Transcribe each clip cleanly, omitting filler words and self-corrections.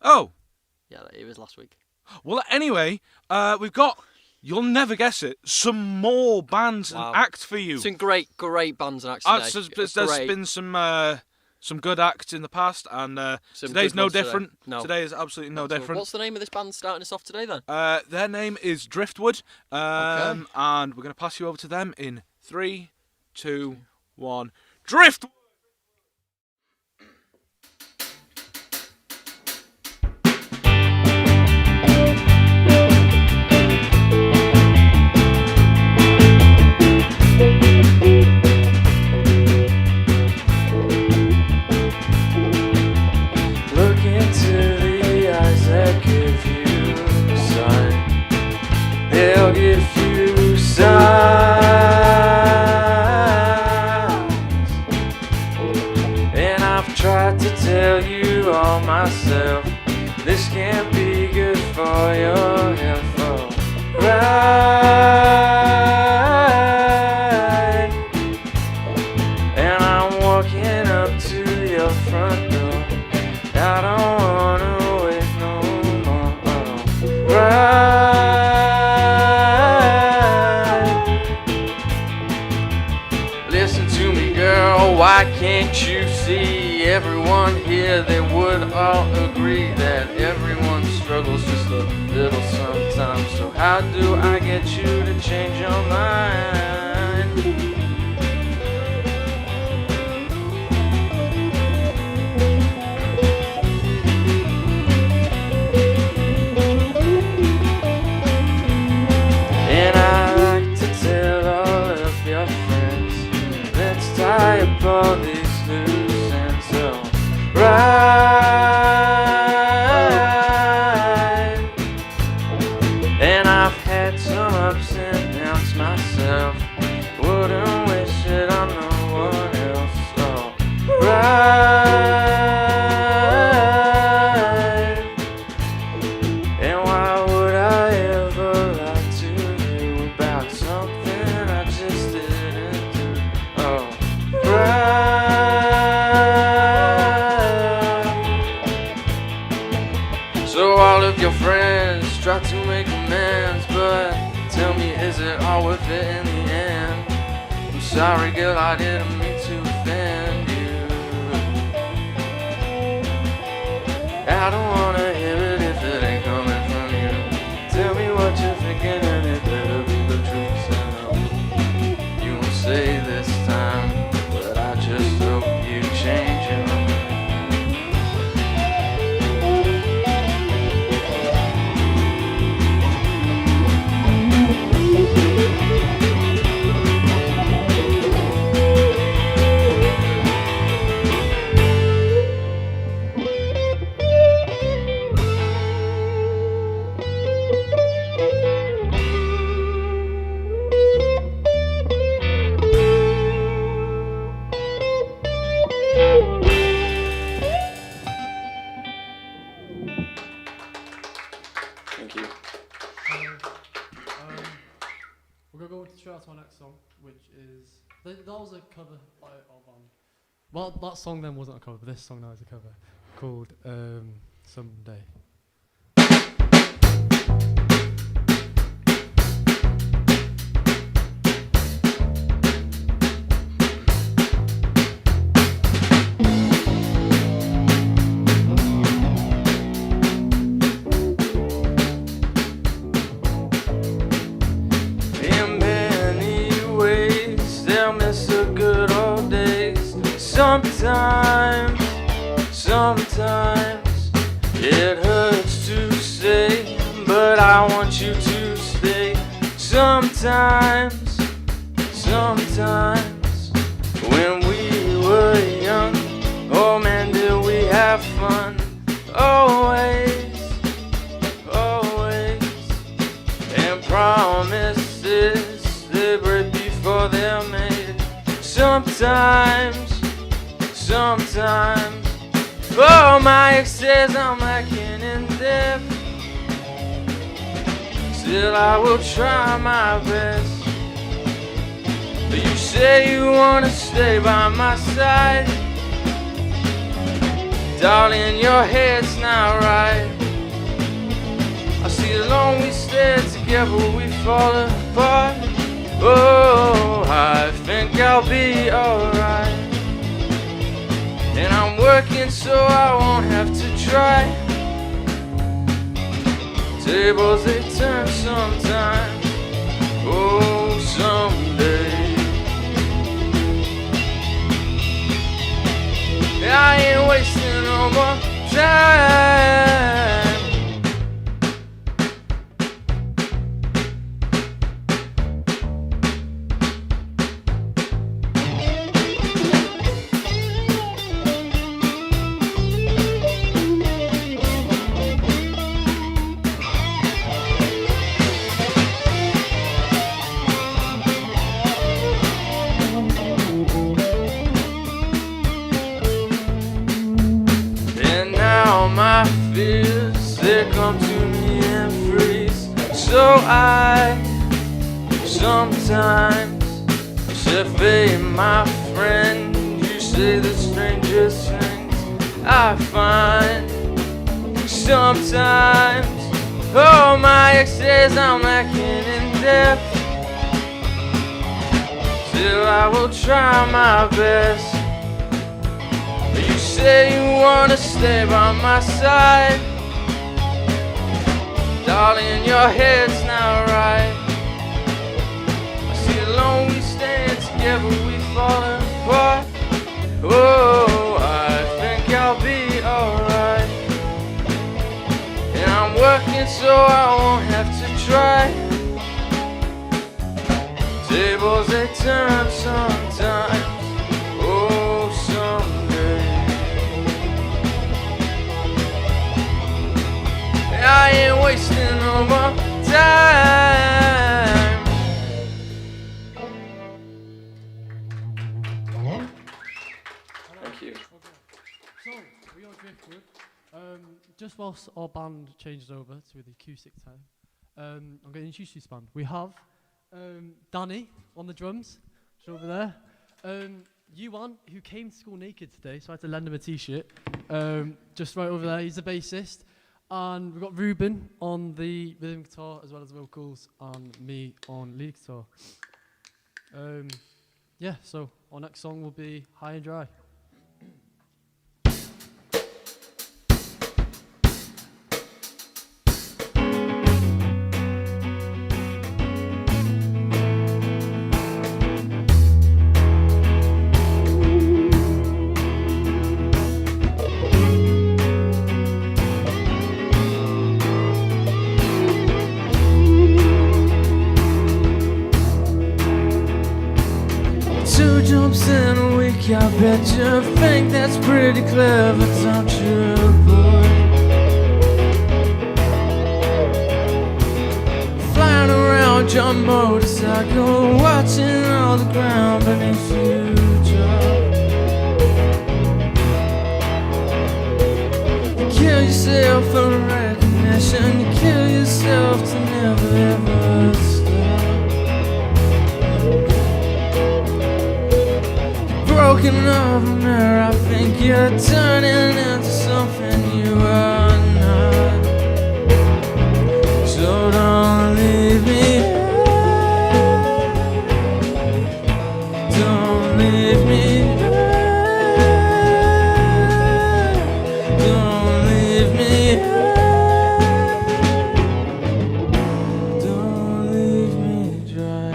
Oh. Yeah, it was last week. Well, anyway, we've got, you'll never guess it, some more bands and acts for you. Some great bands and acts today. There's been some good acts in the past, and today's no different. Today. No. Today is absolutely no different. What's the name of this band starting us off today, then? Their name is Driftwood, Okay. and we're going to pass you over to them in 3, 2, 1. Driftwood! They'll give you signs, and I've tried to tell you all myself, this can't be good for your health, right? And I'm walking up to your front door, I don't wanna wait no more, right? Why can't you see? Everyone here, they would all agree that everyone struggles just a little sometimes. So how do I get you to change your mind? And I like to tell all of your friends, let's tie up all these loose ends, so right. And I've had some ups and downs myself, wouldn't wish it on no one else, so right. And why would I ever lie to you about something I just didn't do? Oh, so all of your friends try to make amends, but tell me, is it all worth it in the end? I'm sorry, girl, I didn't mean to offend you. I don't wanna hear it if it ain't coming from you. Tell me what you're thinking and it better be the truth. And you won't say this time, but I just hope you change your mind. Thank you. We're going to go straight out to our next song, which is that was a cover by our band. Well, that song then wasn't a cover, but this song now is a cover called Someday. In many ways, they'll miss the good old days. Sometimes it hurts to say, but I want you to stay. Sometimes when we were young, oh man, did we have fun. Always, and promises they break before they're made. Sometimes, oh, my ex says I'm lacking in depth. Still I will try my best. But you say you wanna stay by my side. Darling, your head's not right. I see the long we stay together, we fall apart. Oh, I think I'll be alright. And I'm working so I won't have to try. Tables they turn sometimes. Oh, someday. I ain't wasting no more time. My fears, they come to me and freeze. So I sometimes say, "Hey, my friend, you say the strangest things I find." Sometimes, oh, my ex says I'm lacking in depth. Still I will try my best. You say you wanna stay by my side. Darling, your head's not right. I see alone we stand together, we fall apart. Oh, I think I'll be alright. And I'm working so I won't have to try. Tables they turn sometimes. Oh, someday. I ain't wasting no more time. Thank you. So, we are Driftwood. Just whilst our band changes over to the acoustic time, I'm going to introduce this band. We have Danny on the drums, just over there. Yuan, who came to school naked today, so I had to lend him a t-shirt. Just right over there, he's the bassist. And we've got Ruben on the rhythm guitar as well as vocals, and me on lead guitar. Yeah, so our next song will be High and Dry. I bet you think that's pretty clever, don't you, boy? Flying around your motorcycle, watching all the ground beneath you drop. You kill yourself for recognition, you kill yourself to never ever stop. Broken over mirror, I think you're turning into something you are not. So don't leave me, don't leave me, don't leave me, don't leave me dry.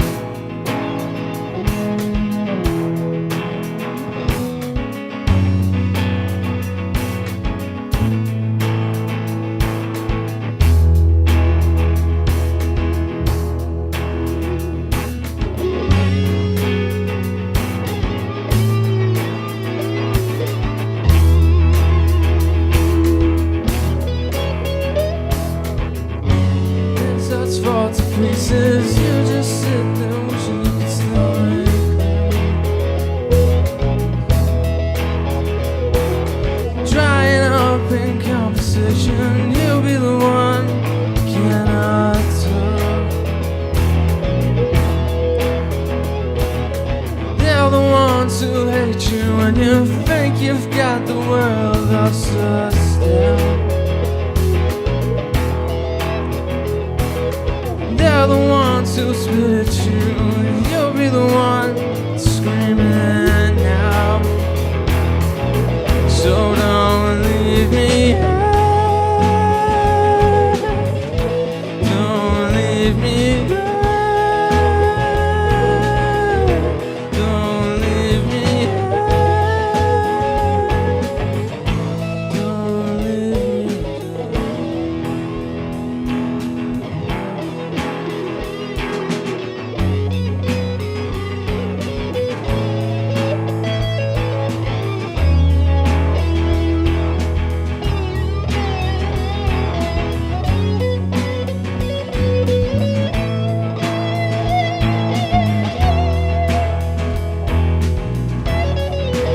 Fall to pieces, you just sit there wishing you could still make. Drying up in conversation, you'll be the one who cannot talk. They're the ones who hate you when you think you've got the world all sussed out. They're the ones who spit at you, and you'll be the one screaming out. So don't leave me, don't leave me, don't leave me, don't leave me.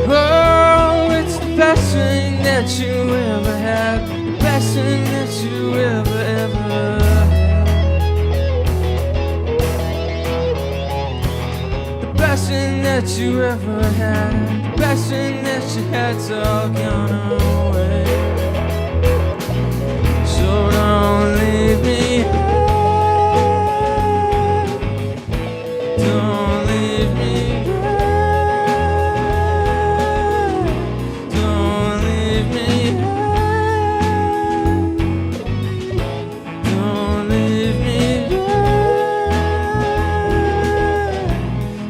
Oh, it's the best thing that you ever had, the best thing that you ever had. The best thing that you ever had, the best thing that you had's all gone away. So don't leave me, don't leave me. Don't leave me, don't leave me,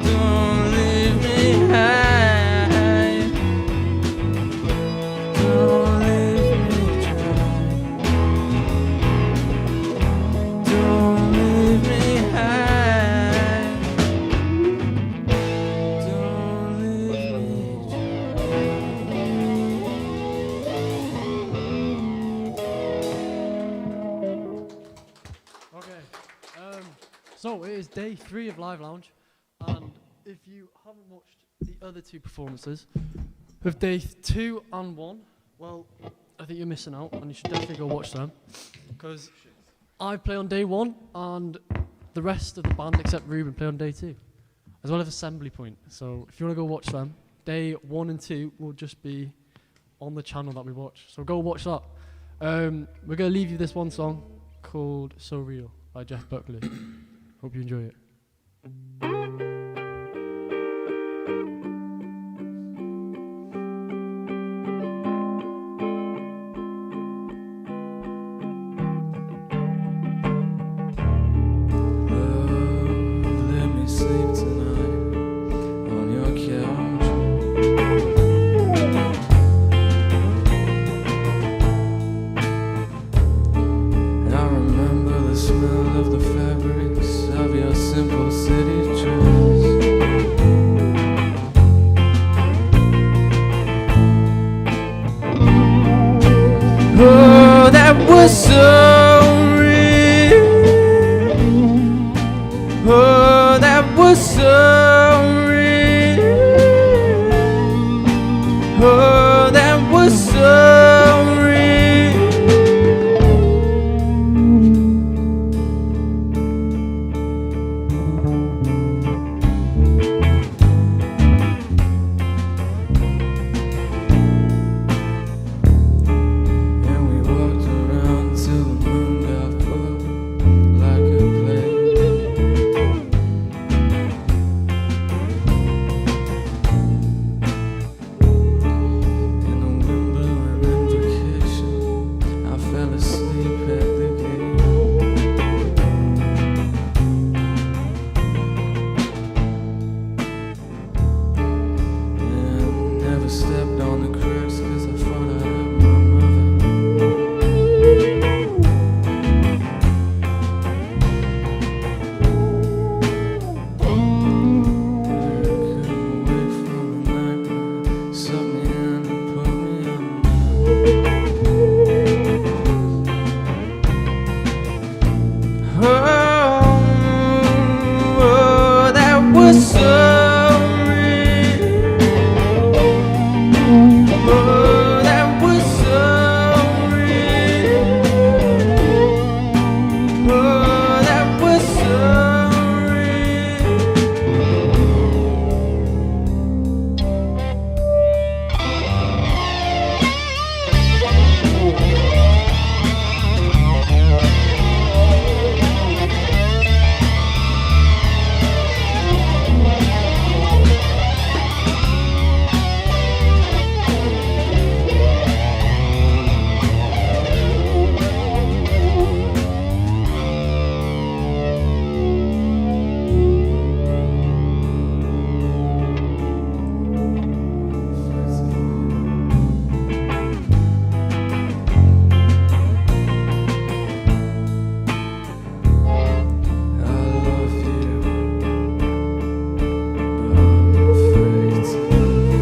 don't leave me high, don't leave me dry, don't leave me high, don't leave me dry. Okay. So it is day 3 of Live Lounge, and if you haven't watched the other 2 performances of day 2 and 1, well, I think you're missing out, and you should definitely go watch them, because I play on day 1, and the rest of the band except Ruben play on day 2, as well as Assembly Point. So if you want to go watch them, day 1 and 2 will just be on the channel that we watch. So go watch that. We're going to leave you this one song called So Real by Jeff Buckley. Hope you enjoy it. Let me sleep tonight on your couch. I remember the smell of the fabrics of your simple city dress. was so real. Oh, that was so real. Oh, that was so real. And we walked around till the moon got full like a play. And the wind blew an invocation. I fell asleep at the gate. And never stepped on the cracks 'cause I thought I had my mother. Couldn't wait for the night when sucked me in and put me on. Oh, that was so real. Oh, that was so real. Oh, that was so real. I love you, but I'm afraid to love you.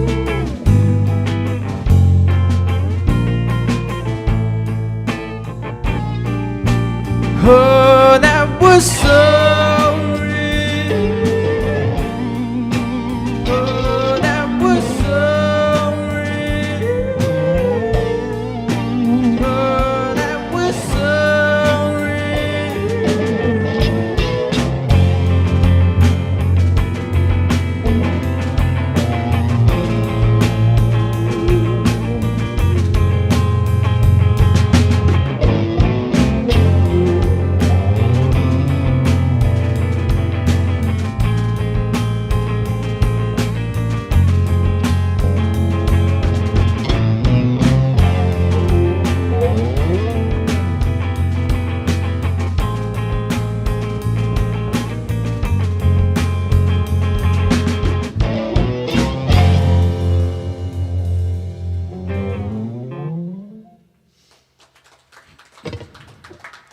Oh, that was so real. Oh, that was so real. Oh, that was so real.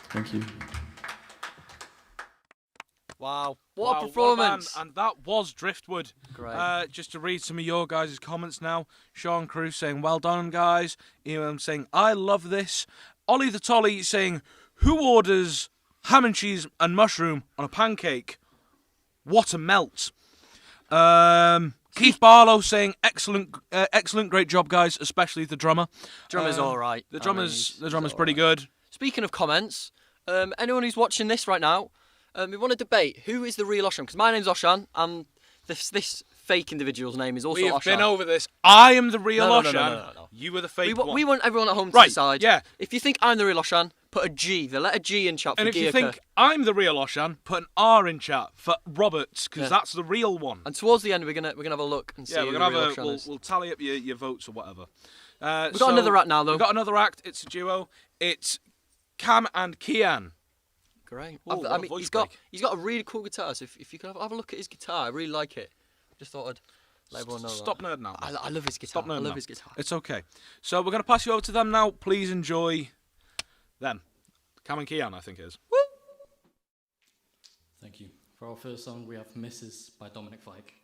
Thank you. Wow. What Wow, a performance. And that was Driftwood. Great. Just to read some of your guys' comments now. Sean Cruz saying, well done, guys. Ian saying, I love this. Ollie the Tolly saying, who orders ham and cheese and mushroom on a pancake? What a melt. Keith Barlow saying, excellent, great job, guys, especially the drummer. Drummer's all right. The I mean, drummer's he's pretty all right. good. Speaking of comments, anyone who's watching this right now, we want to debate who is the real Oshan, because my name's Oshan and this fake individual's name is also We have Oshan. been over this. I am the real No, Oshan. no. You were the fake one. We want everyone at home to Right, decide. yeah. If you think I'm the real Oshan, put a G, the letter G in chat for And if you Gearka. think I'm the real Oshan, put an R in chat for Roberts, because Yeah. that's the real one. And towards the end, we're gonna have a look and see Yeah, who we're the gonna real have Oshan is. we'll tally up your votes or whatever. We've got another act now, though. We've got another act. It's a duo. It's Cam and Kian. Great. Ooh, I what a mean, voice he's got a really cool guitar. So if you can have a look at his guitar, I really like it. Just thought I'd let everyone know. Stop that. nerding out. I love his guitar. Stop nerding I love out. his guitar. It's okay. So we're going to pass you over to them now. Please enjoy them. Cam and Kian, I think it is. Thank you. For our first song, we have Mrs. by Dominic Fike.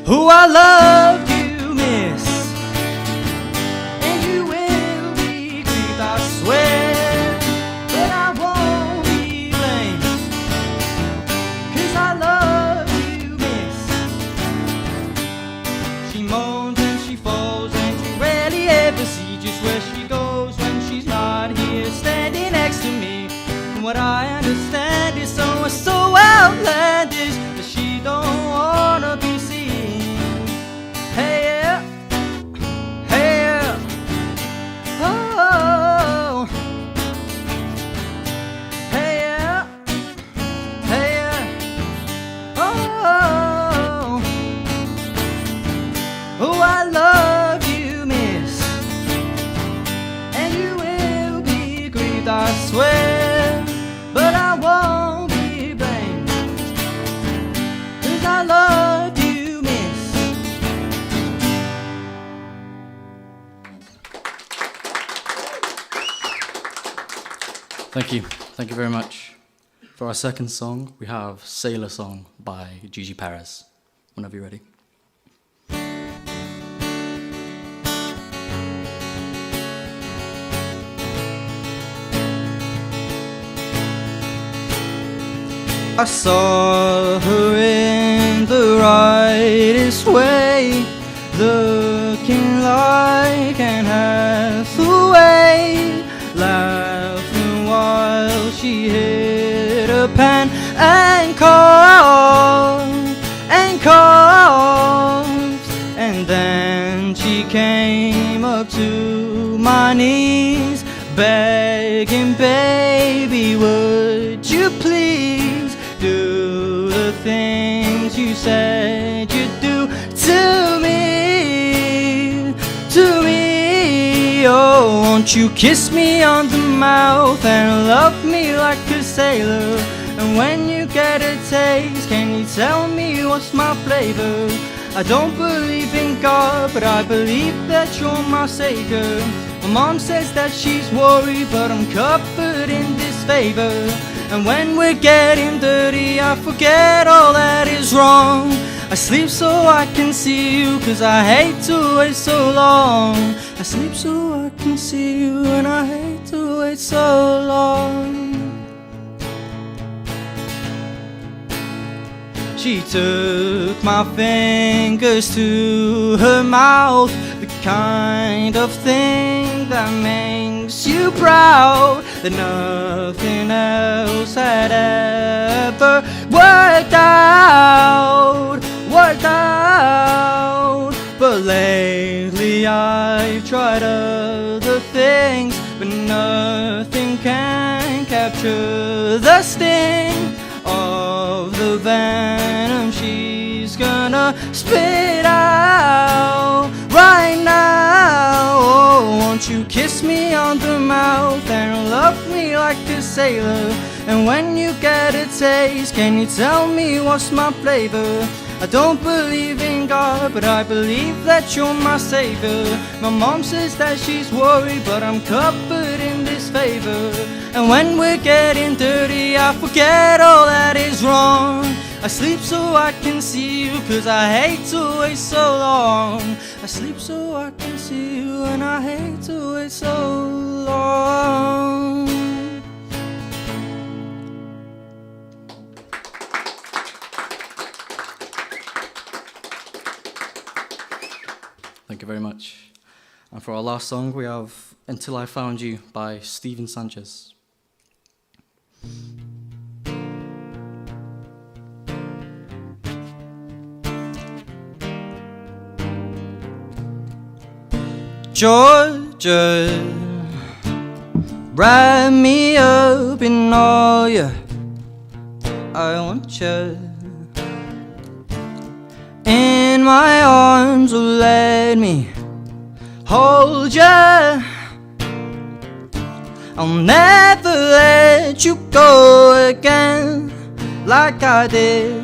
Oh, I love you, miss, and you will be grieved, I swear, but I won't be blamed, 'cause I love you, miss. She moans and she falls and you rarely ever see just where she goes when she's not here standing next to me. And what I understand is so outlandish that she don't wanna be seen. Hey yeah, hey yeah, oh, hey yeah, hey yeah, oh, oh, I love you, miss, and you will be grieved, I swear, but I won't be blamed, 'cause I love you, miss. Thank you. Thank you very much. For our second song, we have Sailor Song by Gigi Perez. Whenever you're ready. I saw her in the rightest way, looking like Anne Hathaway, laughing while she hit a pan and coughed, and then she came up to my knees, begging, baby, would you please do the things you said you'd do to me, to me. Oh, won't you kiss me on the mouth and love me like a sailor? And when you get a taste, can you tell me what's my flavor? I don't believe in God, but I believe that you're my savior. My mom says that she's worried, but I'm covered in disfavor. And when we're getting dirty, I forget all that is wrong. I sleep so I can see you, 'cause I hate to wait so long. I sleep so I can see you, and I hate to wait so long. She took my fingers to her mouth, the kind of thing that makes you proud, that nothing else had ever worked out. But lately I've tried other things, but nothing can capture the sting of the venom she's gonna spit out right now. Oh, won't you kiss me on the mouth and love me like a sailor? And when you get a taste, can you tell me what's my flavor? I don't believe in God, but I believe that you're my savior. My mom says that she's worried, but I'm covered in disfavor. And when we're getting dirty, I forget all that is wrong. I sleep so I can see you, 'cause I hate to wait so long. I sleep so I can see you, and I hate to wait so long. Thank you very much. And for our last song, we have Until I Found You by Steven Sanchez. Georgia, wrap me up in all you, I want you in my arms, oh let me hold ya. I'll never let you go again like I did.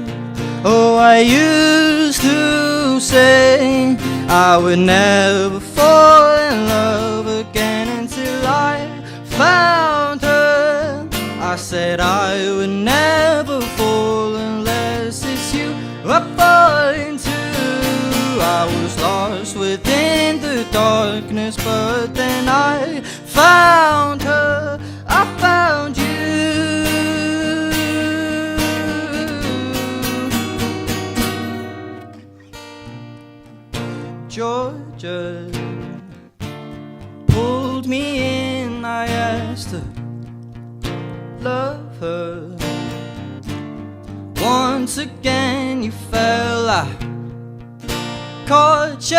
Oh, I used to say I would never fall in love again until I found her. I said I would never fall unless it's you I fall into. darkness, but then I found her, I found you. Georgia pulled me in, I asked her, love her. Once again you fell, I caught you.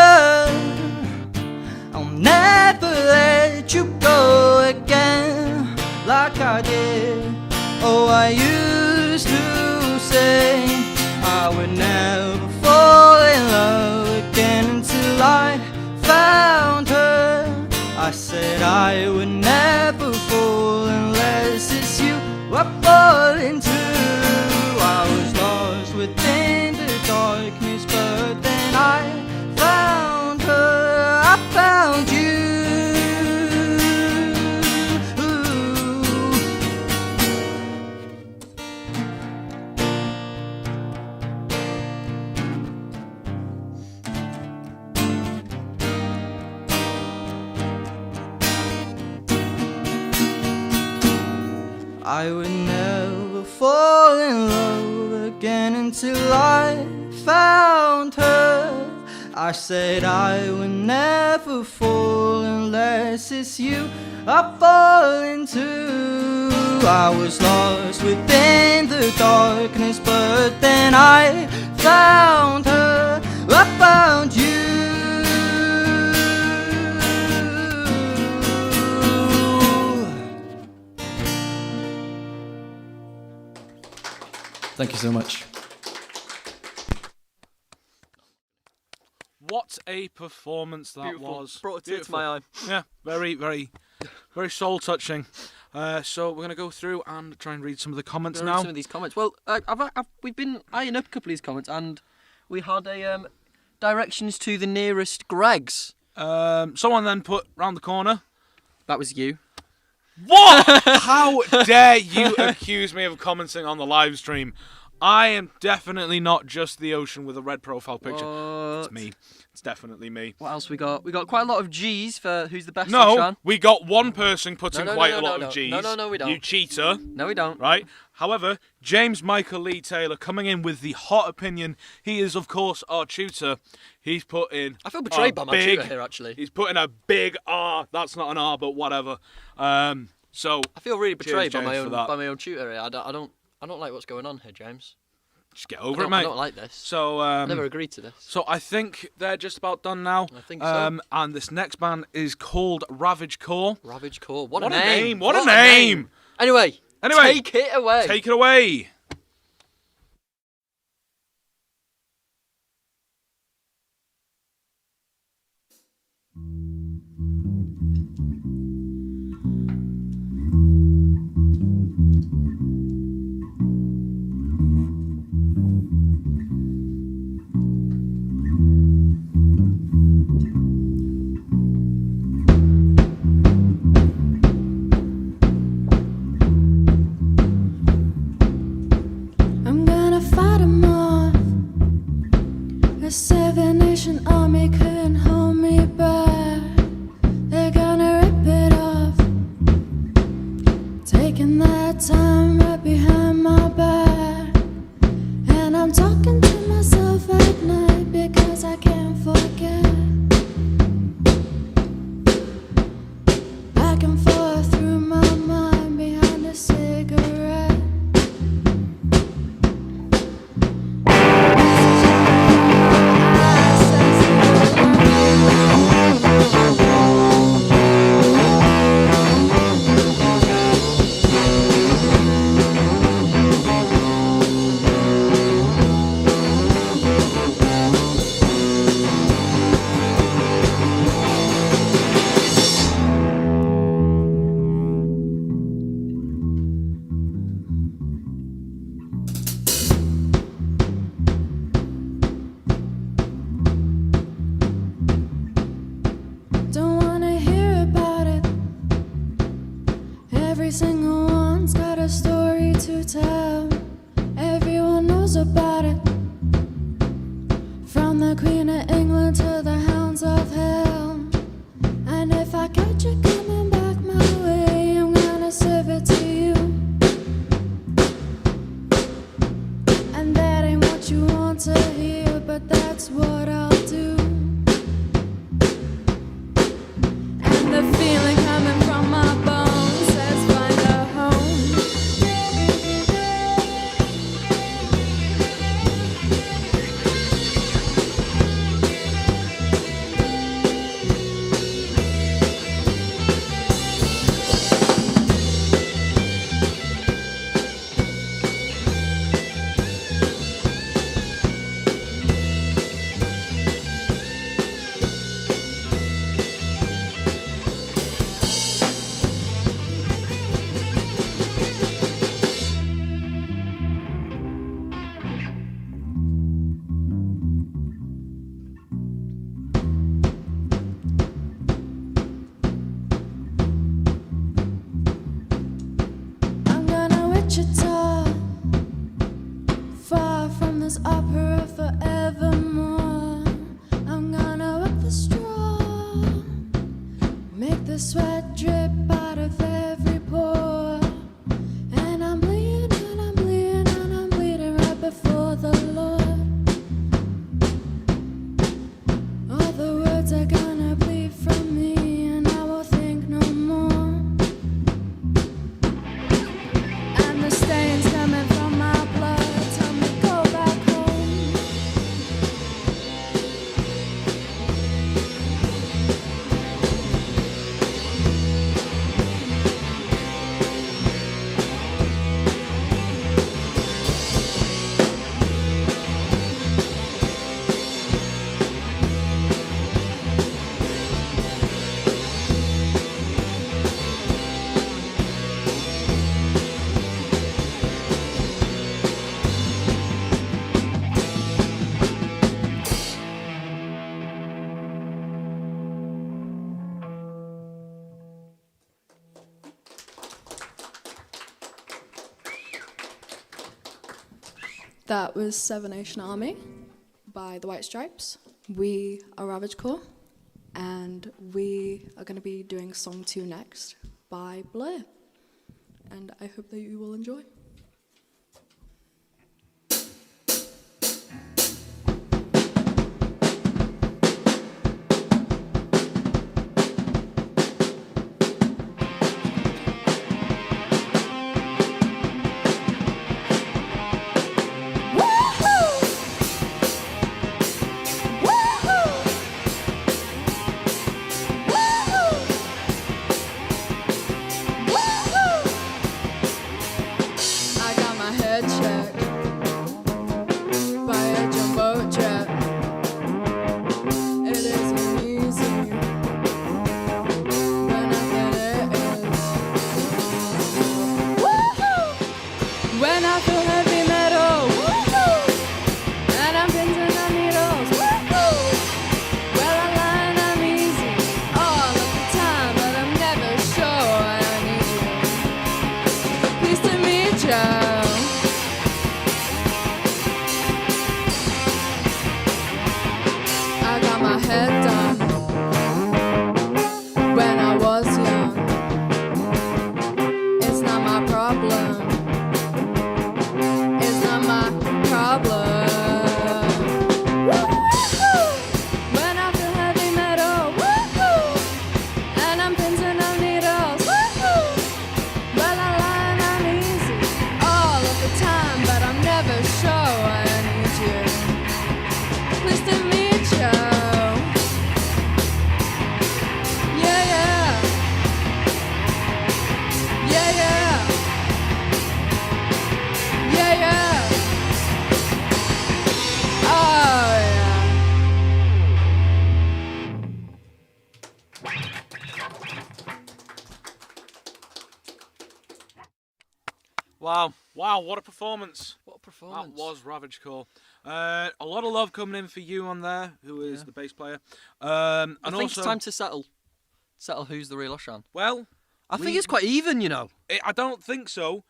I'll never let you go again like I did. Oh, I used to say I would never fall in love again until I found her. I said I would never fall unless it's you I fall into. I was lost within the darkness, but then I found her, I found you. I would never fall in love again until I found her. I said I would never fall unless it's you I fall into. I was lost within the darkness, but then I found her, I found you. Thank you so much. What a performance that Beautiful. was. Brought a tear to my eye. Yeah, very, very, very soul touching. So we're going to go through and try and read some of the comments now. Some of these comments. Well, we've been eyeing up a couple of these comments, and we had a directions to the nearest Greg's. Someone then put round the corner. That was you. What? How dare you accuse me of commenting on the live stream? I am definitely not just the ocean with a red profile picture. What? It's me. It's definitely me. What else we got? We got quite a lot of G's for who's the best. No, Sean. we got one person putting No, quite a no, lot no, of no. G's. No, we don't. You cheater. No, we don't. Right? However, James Michael Lee Taylor coming in with the hot opinion. He is, of course, our tutor. He's put in. I feel betrayed by my big, tutor here, actually. He's put in a big R. That's not an R, but whatever. So I feel really betrayed by James, my for own that. tutor here. I don't like what's going on here, James. just get over it, mate. I don't like this. So I never agreed to this. So I think they're just about done now. I think so. And this next band is called Ravage Core. Ravage Core. What What a a name! name, what a name. Anyway, take it away. Take it away. I'm gonna fight 'em off. A Seven Nation army couldn't hold me back. They're gonna rip it off, taking that time right behind my back. And I'm talking to myself at night because I can't forget. Back and forth through my mind behind a cigarette. Don't wanna hear about it. Every single one's got a story to tell. Everyone knows about it. From the Queen of England to the hounds of hell. I to hear, but that's what I'll do. And the feeling coming from my bones says find a home. I'm gonna Wichita, far from this opera forevermore. I'm gonna whip the straw, make the sweat drip out of every pore. And I'm bleeding, and I'm bleeding, and I'm bleeding right before the Lord. All the words are gonna bleed from me, and I will think no more. And the stains coming from my blood tell me go back home. That was Seven Nation Army by the White Stripes. We are Ravage Core, and we are going to be doing song 2 next by Blair. And I hope that you will enjoy. I got my head checked by a jumbo jet. It isn't easy, but nothing is. Woohoo! When I feel heavy metal, woohoo! And I'm pinching on needles, woohoo! Well, I lie and I'm easy all of the time, but I'm never sure I need you. Pleased to meet you. I got my head done when I was young. It's not my problem. It's not my problem. Woo-hoo! When I feel heavy metal, woo-hoo! And I'm pins and no needles, woo-hoo! Well, I lie and I'm easy all of the time, but I'm never sure I need you. Pleased to meet you. Yeah, yeah. Yeah, yeah. Yeah, yeah. Oh, yeah. Wow, Wow, what a performance. what a That performance. was Ravage Core. A lot of love coming in for you on there, who is Yeah. the bass player. I And think also, it's time to settle who's the real Oshan. well, I think We- it's quite even, you know. I don't think so,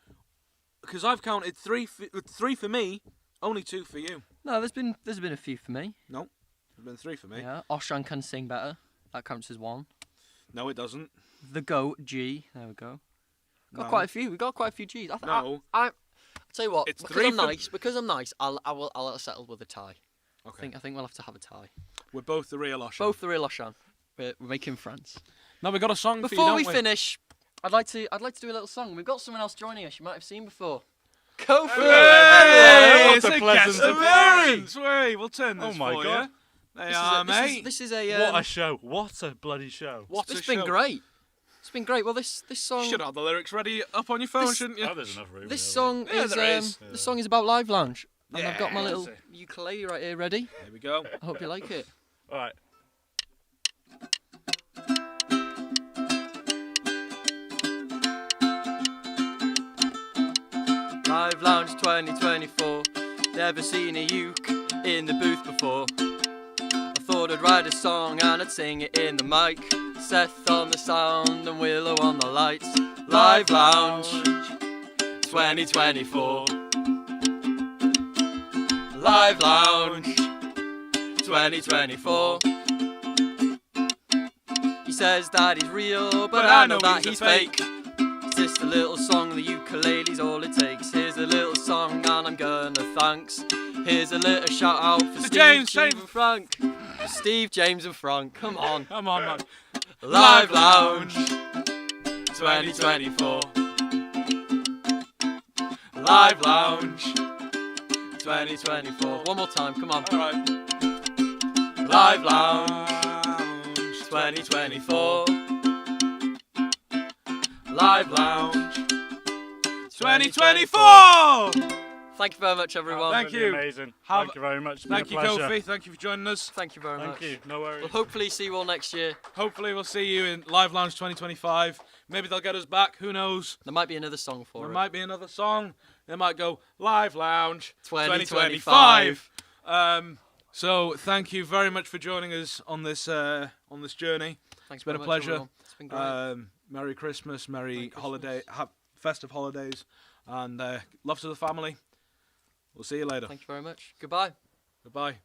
because I've counted three for me, only 2 for you. No, there's been a few for me. No, there's been 3 for me. Yeah, Oshan can sing better. That counts as 1. No, it doesn't. The Goat G. There we go. Got No. quite a few. We got quite a few G's. No. Tell you what, It's because three I'm for- nice. Because I'm nice, I'll settle with a tie. Okay. I think we'll have to have a tie. We're both the real Oshan. Both the real Oshan. We're making friends. Now we got a song for you, Before don't we finish, I'd like to do a little song. We've got someone else joining us. You might have seen before. Kofi. Hey, What it's a a pleasant guest appearance. Wait, we'll turn this Oh my for God. you. They are, mate. This is a. What a show. What a bloody show. What It's a been show. great. It's been great. Well, this song. You should have the lyrics ready up on your phone, This- shouldn't you? Oh, there's enough room. This there. song Yeah, is. there is. The song is about Live Lounge. And I've got my Yeah, little that's it. ukulele right here ready. There we go. I hope you like it. All right. Live Lounge 2024. Never seen a uke in the booth before. I thought I'd write a song and I'd sing it in the mic. Seth on the sound and Willow on the lights. Live Lounge 2024. Live Lounge 2024. He says that he's real, but I know that he's fake. It's just a little song, the ukulele's all it takes. Here's a little song and I'm gonna thanks. Here's a little shout out for Steve, James, James and Frank. For Steve, James and Frank, come on. Come on, man. Live Lounge 2024. Live Lounge 2024. One more time, come on. All right. Live Lounge 2024. Live Lounge 2024! Thank you very much, everyone. Thank Absolutely you. Amazing. Have- Thank you very much. It's been Thank a you, pleasure. Kofi. Thank you for joining us. Thank you very much. Thank you. No worries. We'll hopefully see you all next year. Hopefully, we'll see you in Live Lounge 2025. Maybe they'll get us back. Who knows? There might be another song for There it. might be another song. They might go Live Lounge 2025. 2025. So thank you very much for joining us on this journey. Thanks It's been very a much, pleasure. everyone. It's been great. Merry Christmas, Merry Christmas. holiday, festive holidays, and love to the family. We'll see you later. Thank you very much. Goodbye. Goodbye.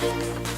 Bye.